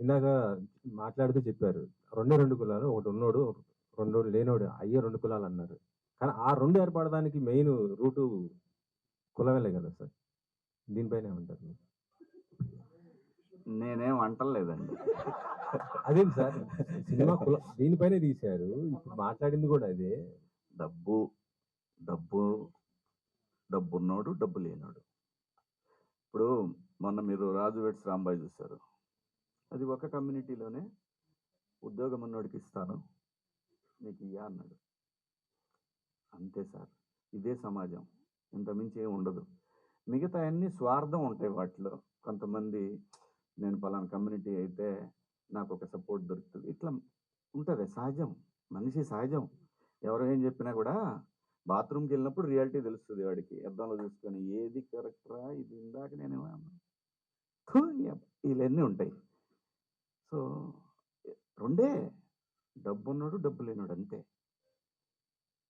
ఇందాక మాట్లాడుతూ చెప్పారు. రెండే 2 కులాలు. ఒకటి ఉన్నోడు, రెండోడు లేనోడు. అయ్యే 2 కులాలు అన్నారు. కానీ ఆ 2 ఏర్పడడానికి మెయిన్ రూటు కులమేలే కదా సార్. దీనిపైన ఏమంటారు మీరు? నేనేం అంటలేదండి. అదేంటి సార్ సినిమా దీనిపైనే తీశారు. ఇప్పుడు మాట్లాడింది కూడా అదే. డబ్బు డబ్బు డబ్బున్నోడు, డబ్బు లేనోడు. ఇప్పుడు మొన్న మీరు రాజు వెడ్స్ రాంబాయ్ చూశారు. అది ఒక కమ్యూనిటీలోనే ఉద్యోగం ఉన్నోడికి ఇస్తాను, నీకు ఇయ్యా అన్నాడు. అంతే సార్, ఇదే సమాజం, ఇంతమించి ఏం ఉండదు. మిగతా అన్ని స్వార్థం ఉంటాయి వాటిలో. కొంతమంది నేను పలానా కమ్యూనిటీ అయితే నాకు ఒక సపోర్ట్ దొరుకుతుంది, ఇట్లా ఉంటుంది. సహజం, మనిషి సహజం. ఎవరు ఏం చెప్పినా కూడా బాత్రూమ్కి వెళ్ళినప్పుడు రియాలిటీ తెలుస్తుంది వాడికి. అర్థంలో చూసుకొని ఏది కరెక్టరా, ఇది ఇందాక నేనేమన్నా ఇవన్నీ ఉంటాయి. సో రెండే, డబ్బు ఉన్నాడు, డబ్బు లేనాడు, అంతే.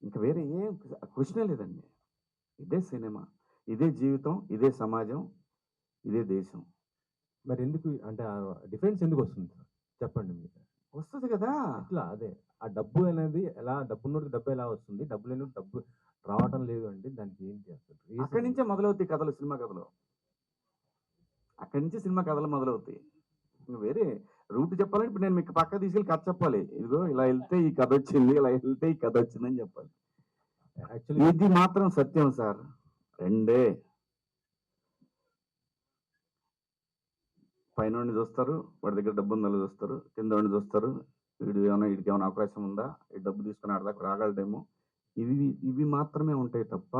ఇంకా వేరే ఏం క్వశ్చనే లేదండి. ఇదే సినిమా, ఇదే జీవితం, ఇదే సమాజం, ఇదే దేశం. మరి ఎందుకు అంటే డిఫరెన్స్ ఎందుకు వస్తుంది సార్ చెప్పండి మీరు? వస్తుంది కదా ఇట్లా అదే ఆ డబ్బు అనేది ఎలా, డబ్బున్నోడికి డబ్బు ఎలా వస్తుంది, డబ్బు లేని డబ్బు రావటం లేదు అంటే దానికి ఏంటి అసలు? అక్కడి నుంచే మొదలవుతాయి కథలు, సినిమా కథలు. అక్కడి నుంచి సినిమా కథలు మొదలవుతాయి. వేరే రూట్ చెప్పాలంటే ఇప్పుడు నేను మీకు పక్క తీసుకెళ్ళి కథ చెప్పాలి. ఇదిగో ఇలా వెళ్తే ఈ కథ వచ్చింది, ఇలా వెళ్తే ఈ కథ వచ్చిందని చెప్పాలి. యాక్చువల్లీ ఇది మాత్రం సత్యం సార్. రెండే, పైన చూస్తారు, వాడి దగ్గర డబ్బు ఉందా చూస్తారు, కింద వాడిని చూస్తారు, వీడికి ఏమైనా అవకాశం ఉందా, ఈ డబ్బు తీసుకుని ఆడదాకా రాగలడేమో. ఇవి మాత్రమే ఉంటాయి తప్ప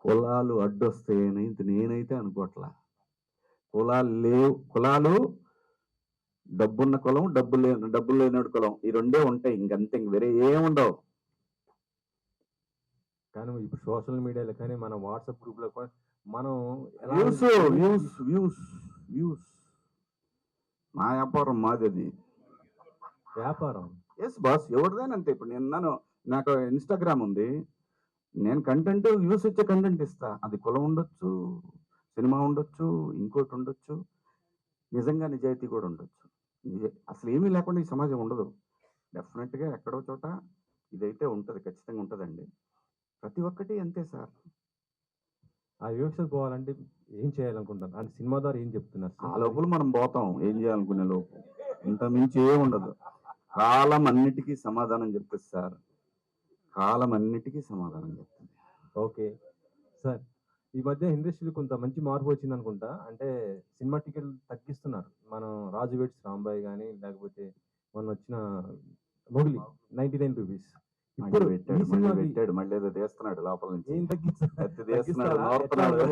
కులాలు అడ్డొస్తాయని నేనైతే అనుకోవట్లా. కులాలు డబ్బున్న కులం, డబ్బు లేని కులం, ఈ రెండే ఉంటాయి. ఇంకంతే, ఇంక వేరే ఏముండవు. కానీ ఇప్పుడు సోషల్ మీడియాలో కానీ మన వాట్సాప్ గ్రూప్ లో కూడా మనం వ్యూస్ మా వ్యాపారం, మాది అది వ్యాపారం. ఎస్ బాస్, ఎవరిదేనంతే. ఇప్పుడు నేను నాకు ఇన్స్టాగ్రామ్ ఉంది, నేను కంటెంట్ వ్యూస్ వచ్చే కంటెంట్ ఇస్తా. అది కులం ఉండొచ్చు, సినిమా ఉండొచ్చు, ఇంకోటి ఉండొచ్చు, నిజంగా నిజాయితీ కూడా ఉండొచ్చు. అసలు ఏమీ లేకుండా ఈ సమాజం ఉండదు. డెఫినెట్గా ఎక్కడో చోట ఇదైతే ఉంటుంది, ఖచ్చితంగా ఉంటుందండి. ప్రతి ఒక్కటి అంతే సార్. ఆ వివక్ష పోవాలంటే ఏం చేయాలనుకుంటాను అంటే సినిమా ద్వారా ఏం చెప్తున్నారు? ఆ లోపల మనం పోతాం, ఏం చేయాలనుకునే లోపు. ఇంత మించి ఏం ఉండదు. కాలం అన్నిటికీ సమాధానం చెప్తుంది సార్. కాలం అన్నిటికీ సమాధానం చెప్తుంది. ఓకే సార్, ఈ మధ్య ఇండస్ట్రీలో కొంత మంచి మార్పు వచ్చింది అనుకుంటా. అంటే సినిమా టికెట్లు తగ్గిస్తున్నారు. మనం రాజు వెడ్స్ రాంబాయ్ కానీ లేకపోతే మొన్న వచ్చిన మొగిలి 99 రూపీస్. ఇప్పుడు పెట్టాడు, మళ్ళీ ఏదో తీస్తున్నాడు లోపల నుంచి. ఏం తీస్తున్నాడు, నోరుతున్నాడు.